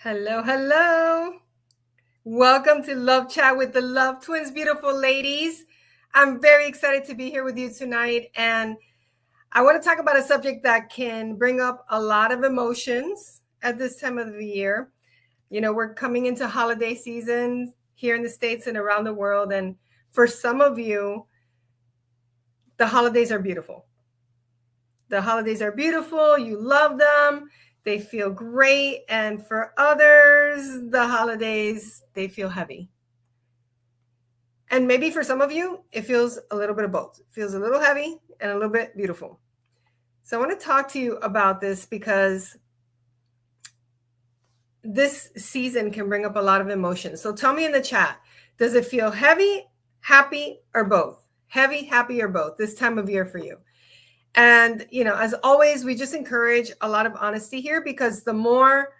Hello, hello. Welcome to Love Chat with the Love Twins, beautiful ladies. I'm very excited to be here with you tonight. And I want to talk about a subject that can bring up a lot of emotions at this time of the year. You know, we're coming into holiday season here in the States and around the world. And for some of you, the holidays are beautiful. The holidays are beautiful. You love them. They feel great. And for others, the holidays, they feel heavy. And maybe for some of you, it feels a little bit of both. It feels a little heavy and a little bit beautiful. So I want to talk to you about this because this season can bring up a lot of emotions. So tell me in the chat, does it feel heavy, happy, or both? Heavy, happy, or both this time of year for you? And, you know, as always, we just encourage a lot of honesty here because the more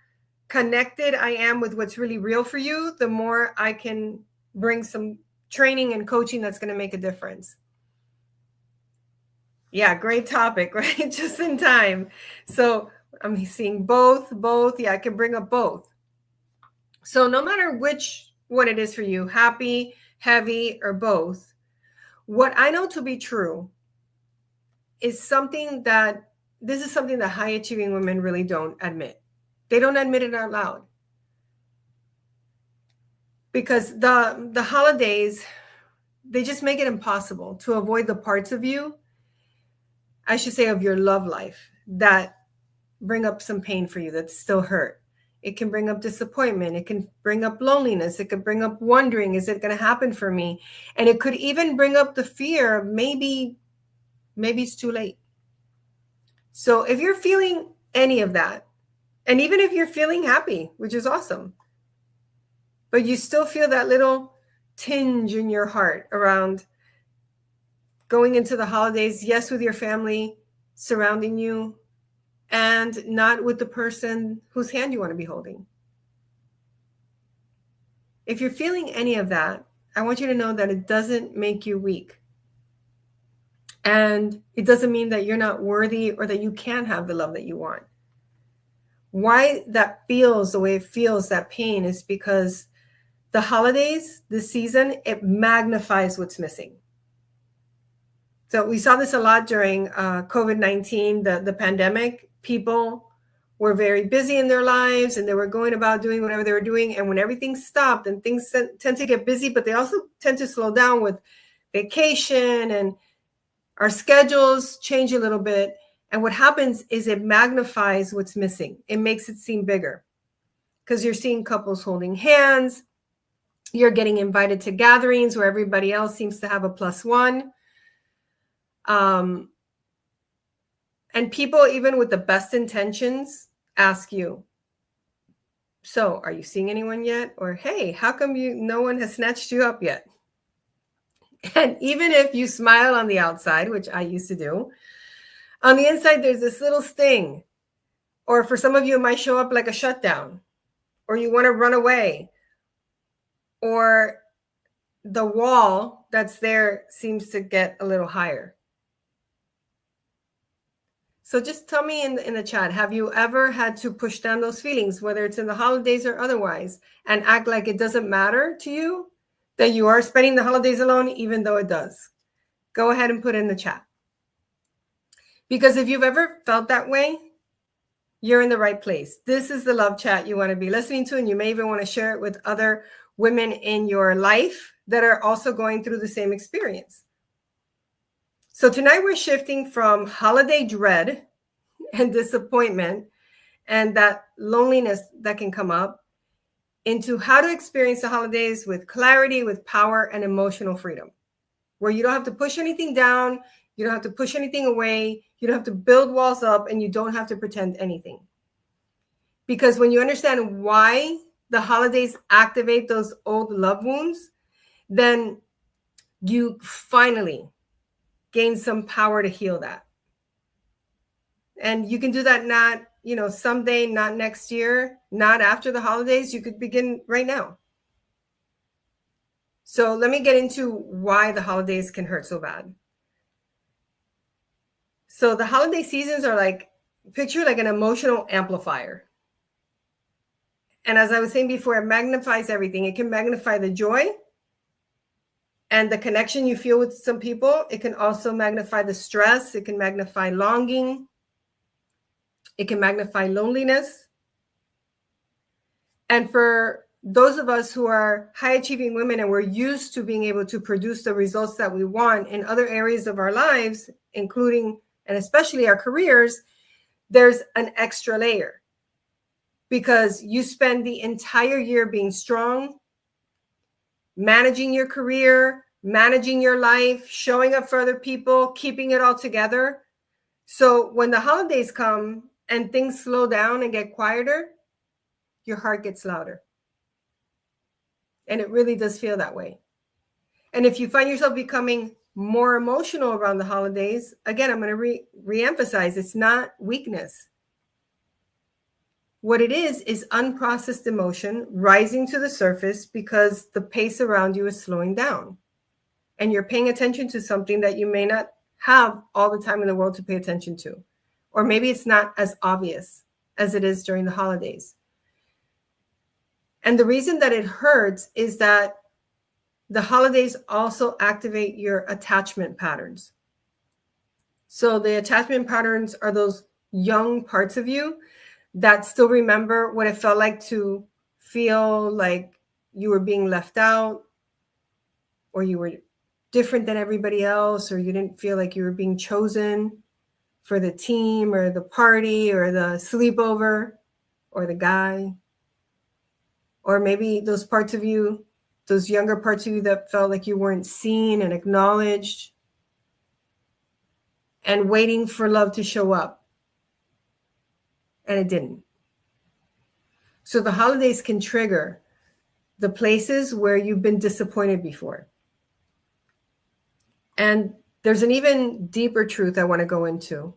connected I am with what's really real for you, the more I can bring some training and coaching that's going to make a difference. Yeah, great topic, right? Just in time. So I'm seeing both. Yeah, I can bring up both. So no matter which one it is for you, happy, heavy, or both, what I know to be true is something that this is something that high achieving women really don't admit. They don't admit it out loud. Because the holidays, they just make it impossible to avoid the parts of you, I should say of your love life, that bring up some pain for you, that still hurt. It can bring up disappointment. It can bring up loneliness. It could bring up wondering, is it going to happen for me? And it could even bring up the fear of maybe it's too late. So if you're feeling any of that, and even if you're feeling happy, which is awesome, but you still feel that little tinge in your heart around going into the holidays, yes, with your family surrounding you, and not with the person whose hand you want to be holding. If you're feeling any of that, I want you to know that it doesn't make you weak. And it doesn't mean that you're not worthy or that you can't have the love that you want. Why that feels the way it feels, that pain, is because the holidays, this season, it magnifies what's missing. So we saw this a lot during COVID-19, the pandemic. People were very busy in their lives and they were going about doing whatever they were doing. And when everything stopped, and things tend to get busy, but they also tend to slow down with vacation, and our schedules change a little bit. And what happens is it magnifies what's missing. It makes it seem bigger because you're seeing couples holding hands. You're getting invited to gatherings where everybody else seems to have a +1. And people, even with the best intentions, ask you, so are you seeing anyone yet? Or, hey, how come no one has snatched you up yet? And even if you smile on the outside, which I used to do, on the inside, there's this little sting. Or for some of you, it might show up like a shutdown, or you want to run away, or the wall that's there seems to get a little higher. So just tell me in the chat, have you ever had to push down those feelings, whether it's in the holidays or otherwise, and act like it doesn't matter to you that you are spending the holidays alone, even though it does? Go ahead and put it in the chat. Because if you've ever felt that way, you're in the right place. This is the love chat you want to be listening to, and you may even want to share it with other women in your life that are also going through the same experience. So tonight we're shifting from holiday dread and disappointment and that loneliness that can come up into how to experience the holidays with clarity, with power, and emotional freedom, where you don't have to push anything down, you don't have to push anything away, you don't have to build walls up, and you don't have to pretend anything. Because when you understand why the holidays activate those old love wounds, then you finally gain some power to heal that. And you can do that not, someday, not next year, not after the holidays. You could begin right now. So let me get into why the holidays can hurt so bad. So the holiday seasons are picture like an emotional amplifier. And as I was saying before, it magnifies everything. It can magnify the joy and the connection you feel with some people. It can also magnify the stress. It can magnify longing. It can magnify loneliness. And for those of us who are high achieving women and we're used to being able to produce the results that we want in other areas of our lives, including and especially our careers, there's an extra layer because you spend the entire year being strong, managing your career, managing your life, showing up for other people, keeping it all together. So when the holidays come and things slow down and get quieter, your heart gets louder. And it really does feel that way. And if you find yourself becoming more emotional around the holidays, again, I'm going to re-emphasize, it's not weakness. What it is unprocessed emotion rising to the surface because the pace around you is slowing down. And you're paying attention to something that you may not have all the time in the world to pay attention to. Or maybe it's not as obvious as it is during the holidays. And the reason that it hurts is that the holidays also activate your attachment patterns. So the attachment patterns are those young parts of you that still remember what it felt like to feel like you were being left out, or you were different than everybody else, or you didn't feel like you were being chosen for the team or the party or the sleepover or the guy. Or maybe those parts of you, those younger parts of you that felt like you weren't seen and acknowledged and waiting for love to show up. And it didn't. So the holidays can trigger the places where you've been disappointed before. And there's an even deeper truth I want to go into.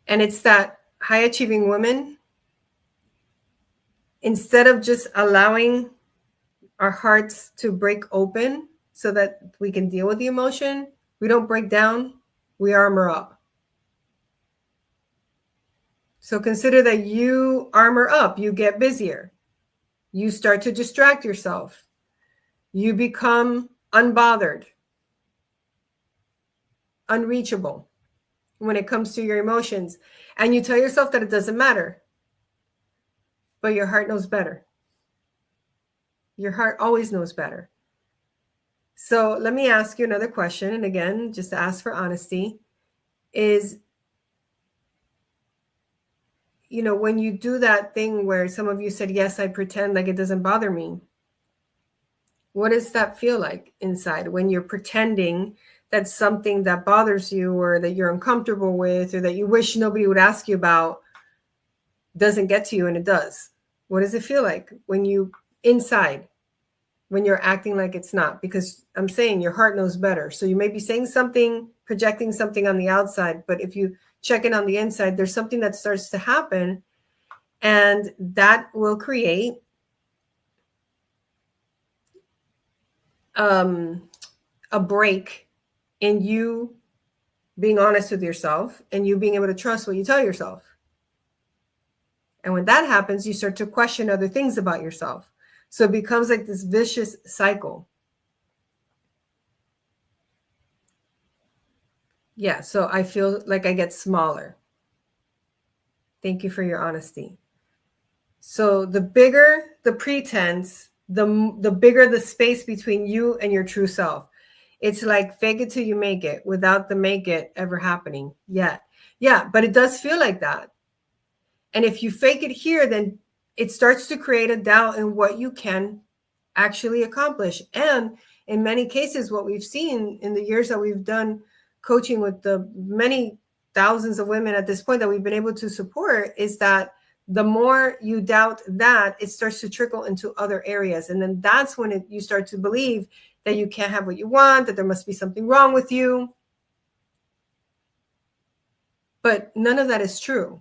And it's that high achieving women, instead of just allowing our hearts to break open so that we can deal with the emotion, we don't break down, we armor up. So consider that you armor up, you get busier, you start to distract yourself, you become unbothered, unreachable when it comes to your emotions. And you tell yourself that it doesn't matter, but your heart knows better. Your heart always knows better. So let me ask you another question. And again, just to ask for honesty, is, you know, when you do that thing where some of you said, yes, I pretend like it doesn't bother me. What does that feel like inside when you're pretending that something that bothers you or that you're uncomfortable with or that you wish nobody would ask you about doesn't get to you and it does? What does it feel like when you inside, when you're acting like it's not? Because I'm saying your heart knows better. So you may be saying something, projecting something on the outside, but if you check in on the inside, there's something that starts to happen, and that will create a break in you being honest with yourself and you being able to trust what you tell yourself. And when that happens, you start to question other things about yourself. So it becomes like this vicious cycle. Yeah, so I feel like I get smaller. Thank you for your honesty. So the bigger the pretense, the bigger the space between you and your true self. It's like fake it till you make it without the make it ever happening yet. Yeah, but it does feel like that. And if you fake it here, then it starts to create a doubt in what you can actually accomplish. And in many cases, what we've seen in the years that we've done coaching with the many thousands of women at this point that we've been able to support is that the more you doubt that, it starts to trickle into other areas. And then that's when you start to believe that you can't have what you want, that there must be something wrong with you. But none of that is true.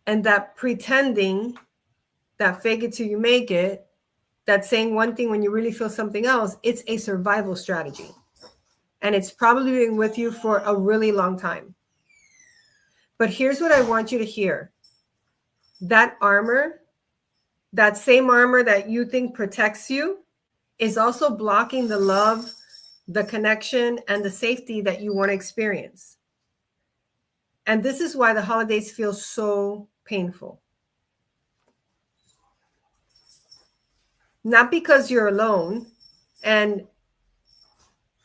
And that pretending, that fake it till you make it, that saying one thing when you really feel something else, it's a survival strategy. And it's probably been with you for a really long time. But here's what I want you to hear. that armor, that same armor that you think protects you, is also blocking the love, the connection, and the safety that you want to experience. And this is why the holidays feel so painful. Not because you're alone, and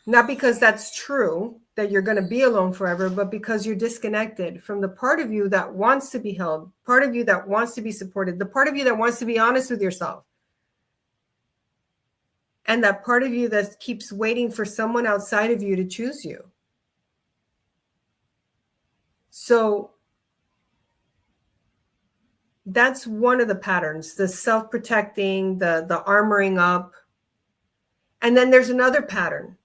not because that's true, that you're going to be alone forever, but because you're disconnected from the part of you that wants to be held, part of you that wants to be supported, the part of you that wants to be honest with yourself. And that part of you that keeps waiting for someone outside of you to choose you. So that's one of the patterns, the self-protecting, the armoring up. And then there's another pattern.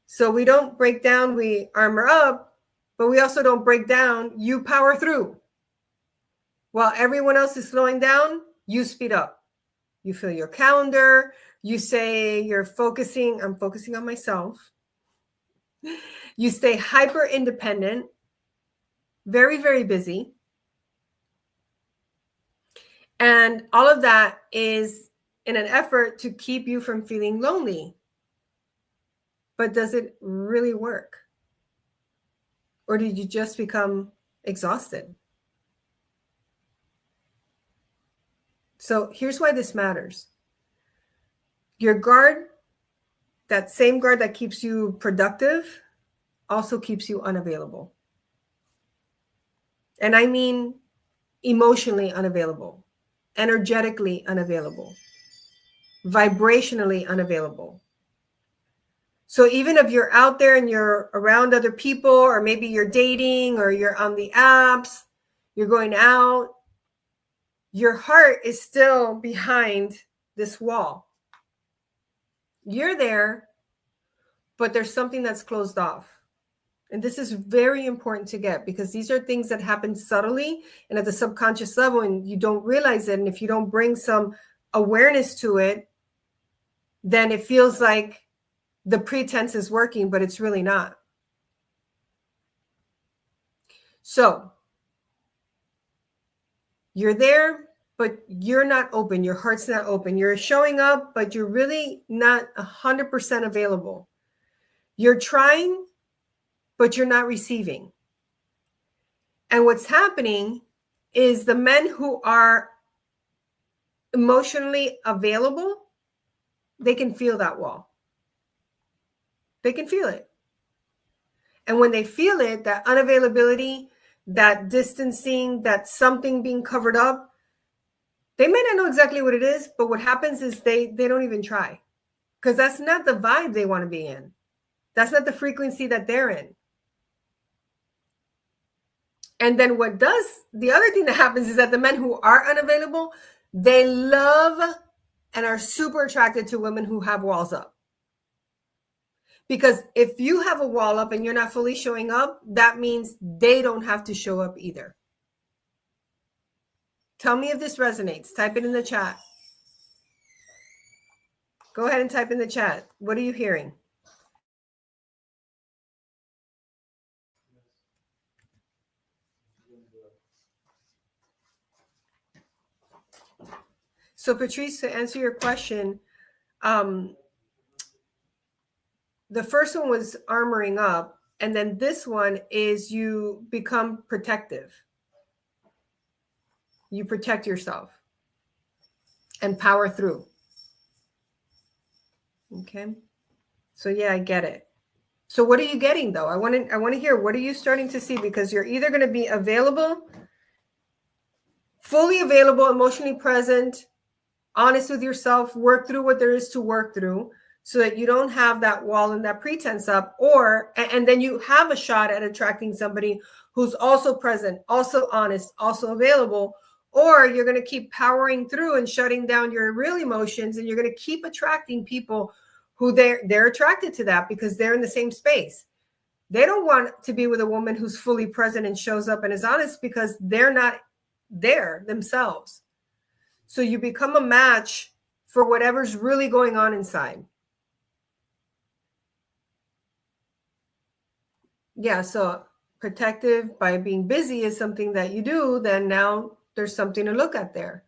So we don't break down, we armor up, but we also don't break down, you power through. While everyone else is slowing down, you speed up. You fill your calendar, you say you're focusing, I'm focusing on myself. You stay hyper independent, very, very busy. And all of that is in an effort to keep you from feeling lonely. But does it really work? Or did you just become exhausted? So here's why this matters. Your guard, that same guard that keeps you productive, also keeps you unavailable. And I mean emotionally unavailable, energetically unavailable, vibrationally unavailable. So even if you're out there and you're around other people, or maybe you're dating, or you're on the apps, you're going out, your heart is still behind this wall. You're there, but there's something that's closed off. And this is very important to get, because these are things that happen subtly and at the subconscious level, and you don't realize it. And if you don't bring some awareness to it, then it feels like the pretense is working, but it's really not. So you're there, but you're not open. Your heart's not open. You're showing up, but you're really not 100% available. You're trying, but you're not receiving. And what's happening is the men who are emotionally available, they can feel that wall. They can feel it. And when they feel it, that unavailability, that distancing, that something being covered up, they may not know exactly what it is, but what happens is they don't even try, because that's not the vibe they want to be in. That's not the frequency that they're in. And then the other thing that happens is that the men who are unavailable, they love and are super attracted to women who have walls up. Because if you have a wall up and you're not fully showing up, that means they don't have to show up either. Tell me if this resonates. Type it in the chat. Go ahead and type in the chat. What are you hearing? So Patrice, to answer your question, the first one was armoring up. And then this one is you become protective. You protect yourself and power through. Okay. So yeah, I get it. So what are you getting though? I want to hear, what are you starting to see? Because you're either going to be available, fully available, emotionally present, honest with yourself, work through what there is to work through so that you don't have that wall and that pretense up, and then you have a shot at attracting somebody who's also present, also honest, also available, or you're going to keep powering through and shutting down your real emotions, and you're going to keep attracting people who they're attracted to that because they're in the same space. They don't want to be with a woman who's fully present and shows up and is honest because they're not there themselves. So you become a match for whatever's really going on inside. Yeah, so protective by being busy is something that you do, then now there's something to look at there.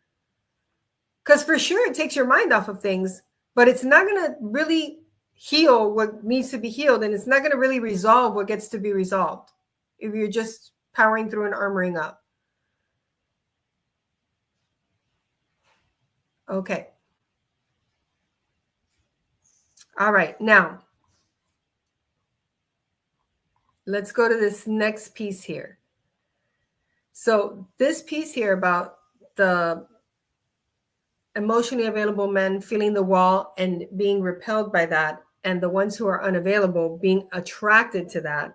Because for sure it takes your mind off of things, but it's not going to really heal what needs to be healed, and it's not going to really resolve what gets to be resolved if you're just powering through and armoring up. Okay. All right. Now, let's go to this next piece here. So this piece here about the emotionally available men feeling the wall and being repelled by that, and the ones who are unavailable being attracted to that,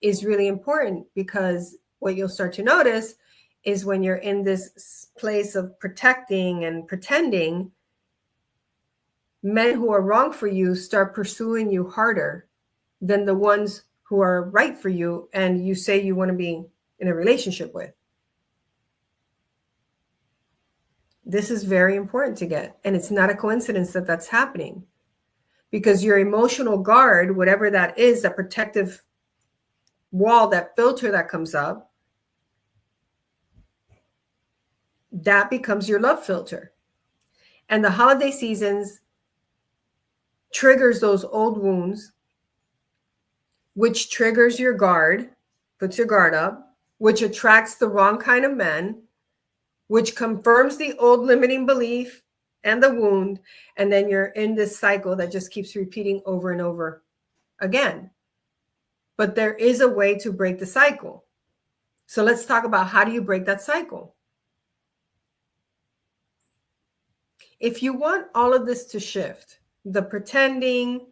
is really important, because what you'll start to notice is when you're in this place of protecting and pretending, men who are wrong for you start pursuing you harder than the ones who are right for you and you say you want to be in a relationship with. This is very important to get. And it's not a coincidence that that's happening, because your emotional guard, whatever that is, that protective wall, that filter that comes up, that becomes your love filter. And the holiday seasons triggers those old wounds, which triggers your guard, puts your guard up, which attracts the wrong kind of men, which confirms the old limiting belief and the wound. And then you're in this cycle that just keeps repeating over and over again. But there is a way to break the cycle. So let's talk about, how do you break that cycle? If you want all of this to shift, the pretending,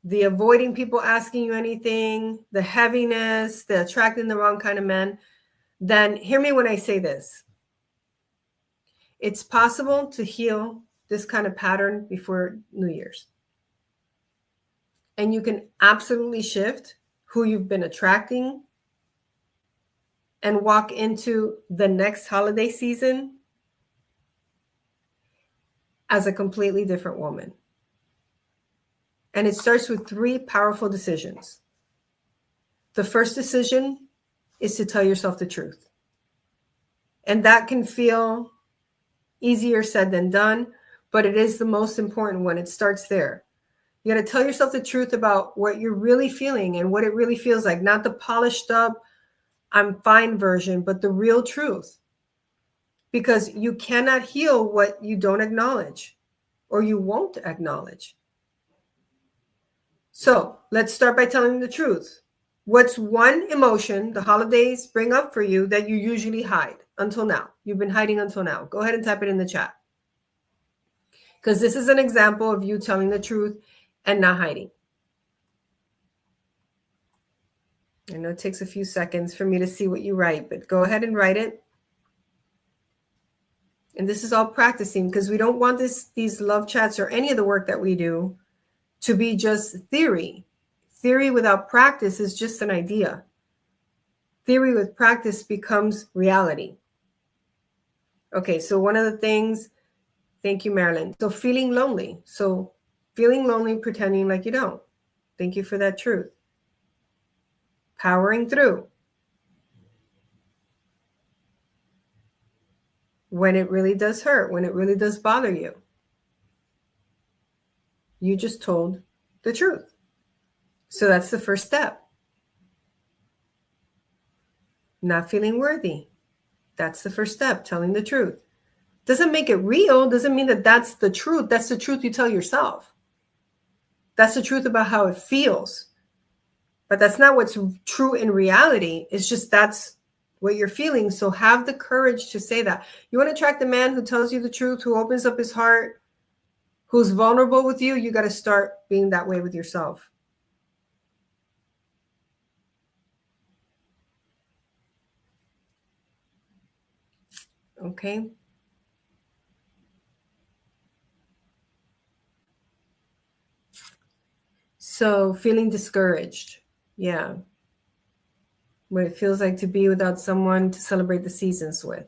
the avoiding people asking you anything, the heaviness, the attracting the wrong kind of men, then hear me when I say this. It's possible to heal this kind of pattern before New Year's. And you can absolutely shift who you've been attracting and walk into the next holiday season as a completely different woman. And it starts with 3 powerful decisions. The first decision is to tell yourself the truth. And that can feel easier said than done, but it is the most important one. It starts there. You got to tell yourself the truth about what you're really feeling and what it really feels like, not the polished up, I'm fine version, but the real truth. Because you cannot heal what you don't acknowledge, or you won't acknowledge. So let's start by telling the truth. What's one emotion the holidays bring up for you that you usually hide until now? You've been hiding until now. Go ahead and type it in the chat. Because this is an example of you telling the truth and not hiding. I know it takes a few seconds for me to see what you write, but go ahead and write it. And this is all practicing, because we don't want these love chats or any of the work that we do to be just theory. Theory without practice is just an idea. Theory with practice becomes reality. Okay, so one of the things, thank you, Marilyn. So feeling lonely. So feeling lonely, pretending like you don't. Thank you for that truth. Powering through. When it really does hurt, when it really does bother you. You just told the truth. So that's the first step. Not feeling worthy. That's the first step, telling the truth. Doesn't make it real, doesn't mean that that's the truth. That's the truth you tell yourself. That's the truth about how it feels. But that's not what's true in reality. It's just that's what you're feeling. So have the courage to say that. You want to attract the man who tells you the truth, who opens up his heart, who's vulnerable with you. You got to start being that way with yourself. Okay. So feeling discouraged. Yeah. What it feels like to be without someone to celebrate the seasons with.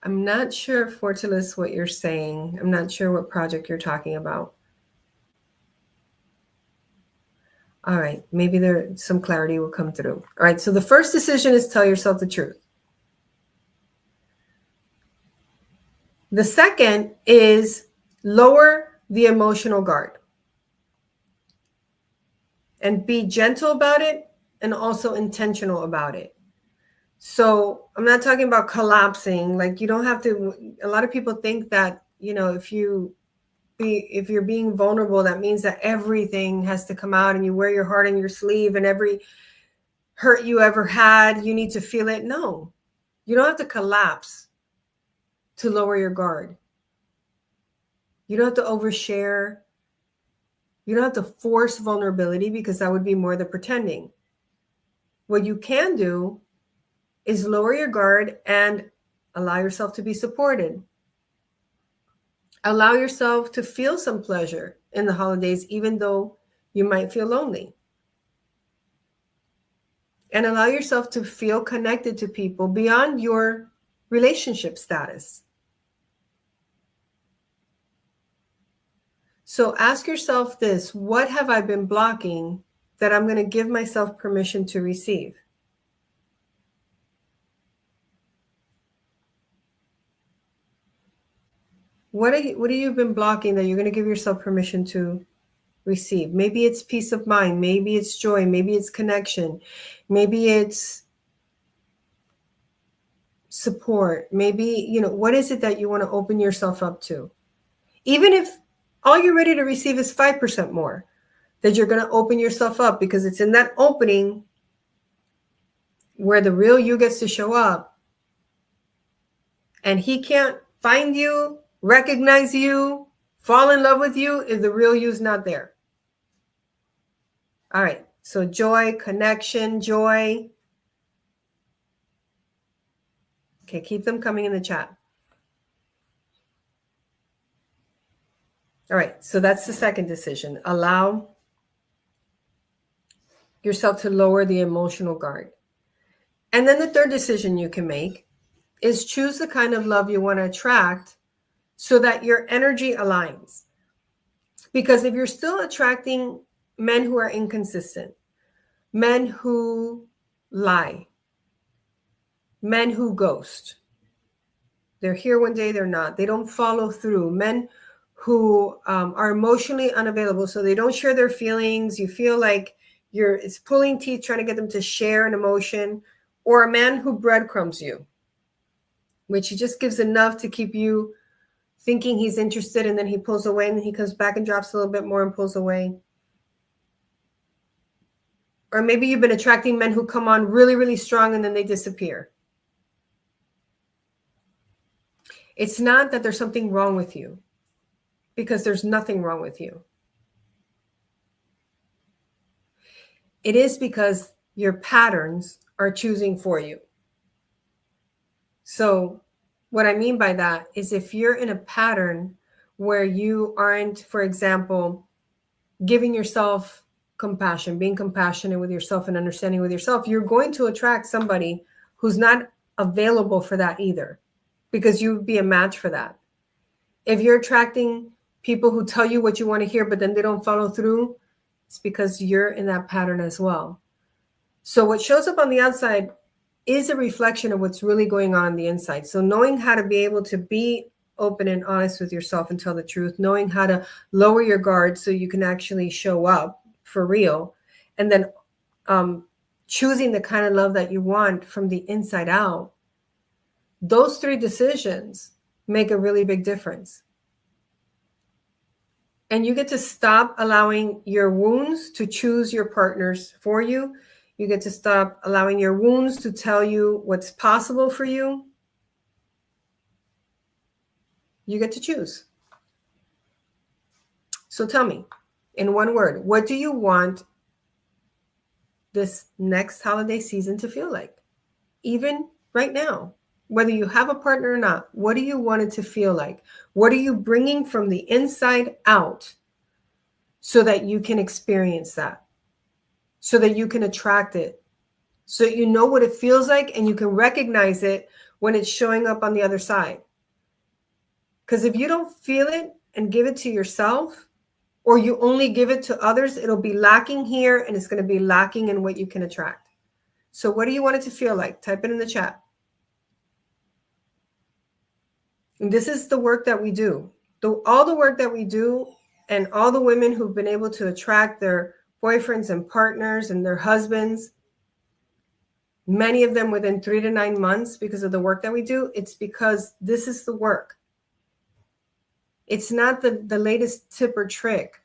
I'm not sure, Fortulus, what you're saying. I'm not sure what project you're talking about. All right, maybe there some clarity will come through. All right, so the first decision is tell yourself the truth. The second is lower the emotional guard and be gentle about it and also intentional about it. So I'm not talking about collapsing. Like, you don't have to, a lot of people think that, if you're being vulnerable, that means that everything has to come out and you wear your heart on your sleeve and every hurt you ever had, you need to feel it. No, you don't have to collapse to lower your guard. You don't have to overshare. You don't have to force vulnerability, because that would be more the pretending. What you can do is lower your guard and allow yourself to be supported. Allow yourself to feel some pleasure in the holidays, even though you might feel lonely. And allow yourself to feel connected to people beyond your relationship status. So ask yourself this: what have I been blocking that I'm going to give myself permission to receive? What have you been blocking that you're going to give yourself permission to receive? Maybe it's peace of mind. Maybe it's joy. Maybe it's connection. Maybe it's support. Maybe, what is it that you want to open yourself up to? Even if all you're ready to receive is 5% more, that you're going to open yourself up, because it's in that opening where the real you gets to show up. And he can't find you, recognize you, fall in love with you if the real you's not there. All right. So joy, connection, joy. Okay, keep them coming in the chat. All right. So that's the second decision. Allow yourself to lower the emotional guard. And then the third decision you can make is choose the kind of love you want to attract so that your energy aligns. Because if you're still attracting men who are inconsistent, men who lie, men who ghost, they're here one day, they're not, they don't follow through, men who are emotionally unavailable, so they don't share their feelings, you feel like it's pulling teeth trying to get them to share an emotion, or a man who breadcrumbs you, which he just gives enough to keep you thinking he's interested, and then he pulls away, and then he comes back and drops a little bit more and pulls away. Or maybe you've been attracting men who come on really, really strong and then they disappear. It's not that there's something wrong with you, because there's nothing wrong with you. It is because your patterns are choosing for you. So what I mean by that is, if you're in a pattern where you aren't, for example, giving yourself compassion, being compassionate with yourself and understanding with yourself, you're going to attract somebody who's not available for that either, because you would be a match for that. If you're attracting people who tell you what you want to hear, but then they don't follow through, it's because you're in that pattern as well. So what shows up on the outside is a reflection of what's really going on the inside. So knowing how to be able to be open and honest with yourself and tell the truth, knowing how to lower your guard so you can actually show up for real, and then choosing the kind of love that you want from the inside out, those three decisions make a really big difference. And you get to stop allowing your wounds to choose your partners for you. You get to stop allowing your wounds to tell you what's possible for you. You get to choose. So tell me, in one word, what do you want this next holiday season to feel like? Even right now, whether you have a partner or not, what do you want it to feel like? What are you bringing from the inside out so that you can experience that, so that you can attract it, so that you know what it feels like and you can recognize it when it's showing up on the other side? Because if you don't feel it and give it to yourself, or you only give it to others, it'll be lacking here and it's going to be lacking in what you can attract. So what do you want it to feel like? Type it in the chat. And this is the work that we do. All the work that we do, and all the women who've been able to attract their boyfriends and partners and their husbands, many of them within 3 to 9 months because of the work that we do, it's because this is the work. It's not the latest tip or trick.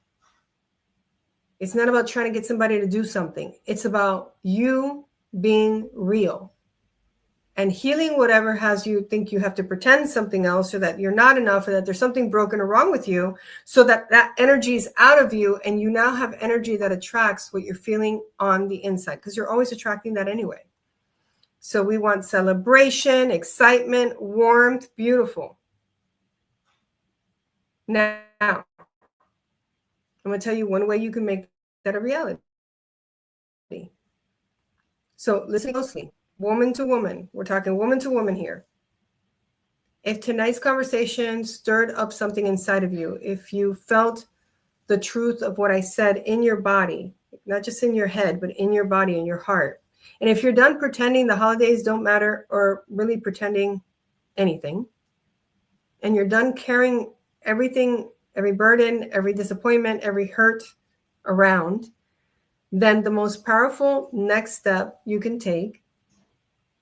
It's not about trying to get somebody to do something. It's about you being real and healing whatever has you think you have to pretend something else, or that you're not enough, or that there's something broken or wrong with you, so that that energy is out of you and you now have energy that attracts what you're feeling on the inside, because you're always attracting that anyway. So we want celebration, excitement, warmth, beautiful. Now, I'm going to tell you one way you can make that a reality. So listen closely, woman to woman. We're talking woman to woman here. If tonight's conversation stirred up something inside of you, if you felt the truth of what I said in your body, not just in your head, but in your body and your heart, and if you're done pretending the holidays don't matter, or really pretending anything, and you're done carrying everything, every burden, every disappointment, every hurt around, then the most powerful next step you can take,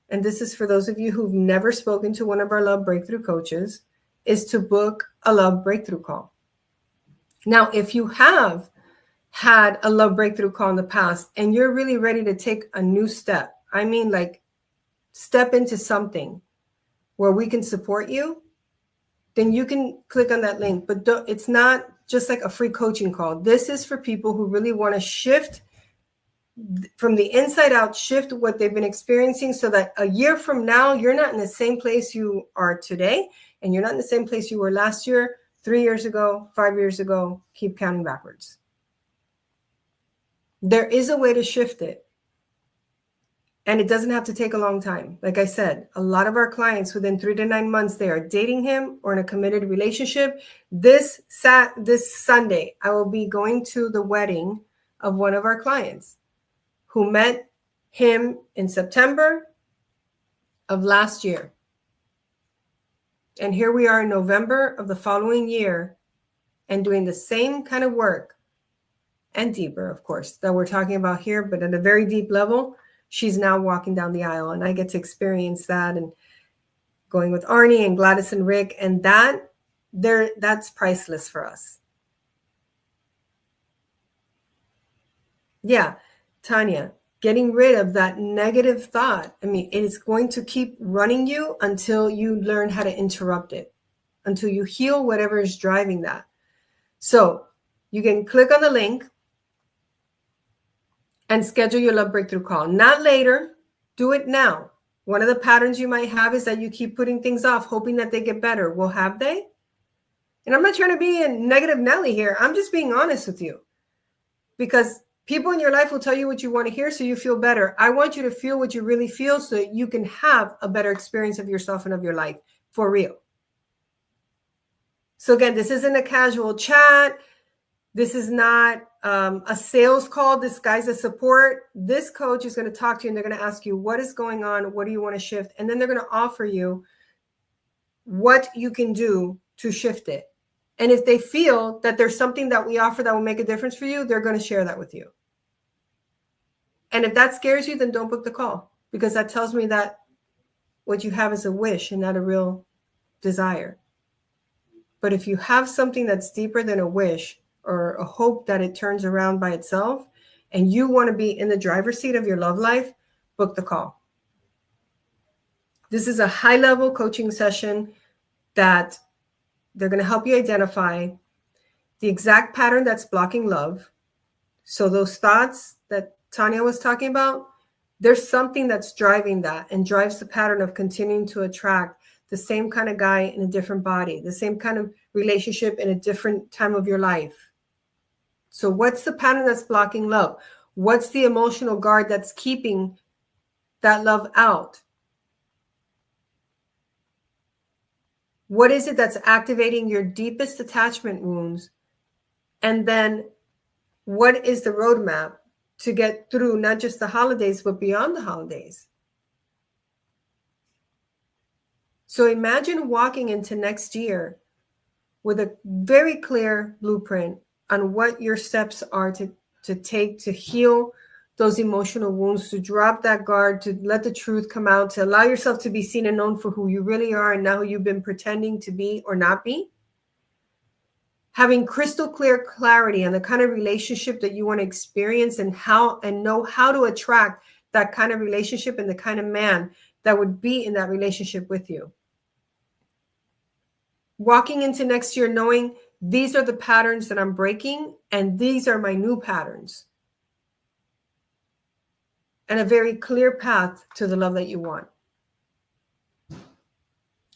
and this is for those of you who've never spoken to one of our Love Breakthrough coaches, is to book a Love Breakthrough call. Now, if you have had a Love Breakthrough call in the past and you're really ready to take a new step, I mean, like step into something where we can support you, then you can click on that link. But it's not just like a free coaching call. This is for people who really want to shift from the inside out, shift what they've been experiencing, so that a year from now, you're not in the same place you are today, and you're not in the same place you were last year, 3 years ago, 5 years ago. Keep counting backwards. There is a way to shift it. And it doesn't have to take a long time. Like I said, a lot of our clients within 3 to 9 months, they are dating him or in a committed relationship. This Sunday, I will be going to the wedding of one of our clients who met him in September of last year. And here we are in November of the following year, and doing the same kind of work, and deeper, of course, that we're talking about here, but at a very deep level. She's now walking down the aisle, and I get to experience that, and going with Arnie and Gladys and Rick, and that's priceless for us. Yeah, Tanya, getting rid of that negative thought. I mean, it is going to keep running you until you learn how to interrupt it, until you heal whatever is driving that. So you can click on the link and schedule your Love Breakthrough call. Not later, do it now. One of the patterns you might have is that you keep putting things off, hoping that they get better. Well, have they? And I'm not trying to be a negative Nelly here. I'm just being honest with you, because people in your life will tell you what you want to hear so you feel better. I want you to feel what you really feel so that you can have a better experience of yourself and of your life for real. So again, this isn't a casual chat. This is not a sales call disguised as support. This coach is going to talk to you, and they're going to ask you, what is going on? What do you want to shift? And then they're going to offer you what you can do to shift it. And if they feel that there's something that we offer that will make a difference for you, they're going to share that with you. And if that scares you, then don't book the call, because that tells me that what you have is a wish and not a real desire. But if you have something that's deeper than a wish, or a hope that it turns around by itself, and you want to be in the driver's seat of your love life, book the call. This is a high-level coaching session that they're going to help you identify the exact pattern that's blocking love. So those thoughts that Tanya was talking about, there's something that's driving that and drives the pattern of continuing to attract the same kind of guy in a different body, the same kind of relationship in a different time of your life. So what's the pattern that's blocking love? What's the emotional guard that's keeping that love out? What is it that's activating your deepest attachment wounds And then what is the roadmap to get through not just the holidays, but beyond the holidays? So imagine walking into next year with a very clear blueprint on what your steps are to take to heal those emotional wounds, to drop that guard, to let the truth come out, to allow yourself to be seen and known for who you really are and not who you've been pretending to be or not be. Having crystal clear clarity on the kind of relationship that you want to experience and know how to attract that kind of relationship and the kind of man that would be in that relationship with you. Walking into next year knowing these are the patterns that I'm breaking and these are my new patterns. And a very clear path to the love that you want.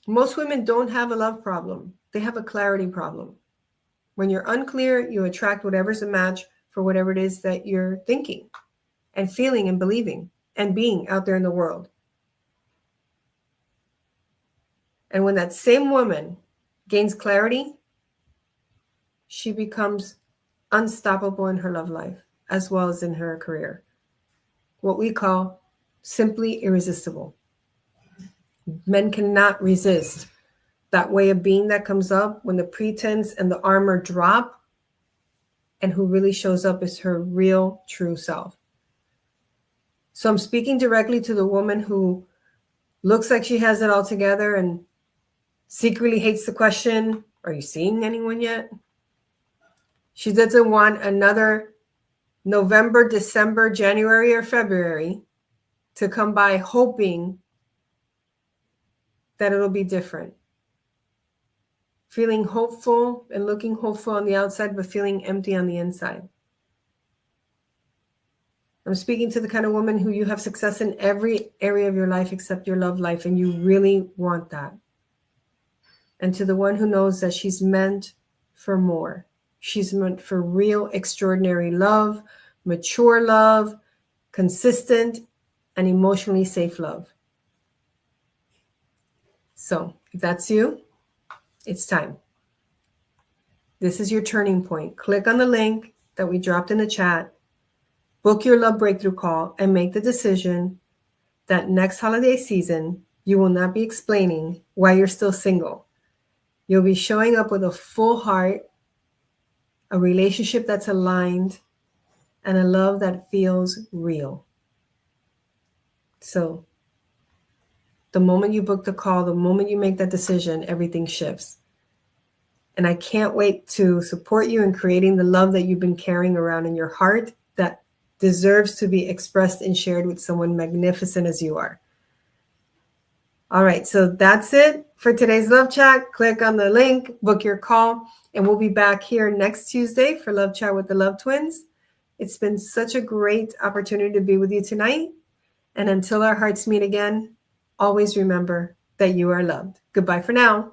Most women don't have a love problem. They have a clarity problem. When you're unclear, you attract whatever's a match for whatever it is that you're thinking and feeling and believing and being out there in the world. And when that same woman gains clarity, she becomes unstoppable in her love life as well as in her career. What we call simply irresistible. Men cannot resist that way of being that comes up when the pretense and the armor drop, and who really shows up is her real, true self. So I'm speaking directly to the woman who looks like she has it all together and secretly hates the question, are you seeing anyone yet? She doesn't want another November, December, January, or February to come by hoping that it'll be different. Feeling hopeful and looking hopeful on the outside, but feeling empty on the inside. I'm speaking to the kind of woman who you have success in every area of your life except your love life, and you really want that. And to the one who knows that she's meant for more. She's meant for real, extraordinary love, mature love, consistent, and emotionally safe love. So if that's you, it's time. This is your turning point. Click on the link that we dropped in the chat, book your love breakthrough call, and make the decision that next holiday season, you will not be explaining why you're still single. You'll be showing up with a full heart, a relationship that's aligned, and a love that feels real. So the moment you book the call, the moment you make that decision, everything shifts. And I can't wait to support you in creating the love that you've been carrying around in your heart that deserves to be expressed and shared with someone magnificent as you are. All right, so that's it for today's Love Chat. Click on the link, book your call, and we'll be back here next Tuesday for Love Chat with the Love Twins. It's been such a great opportunity to be with you tonight. And until our hearts meet again, always remember that you are loved. Goodbye for now.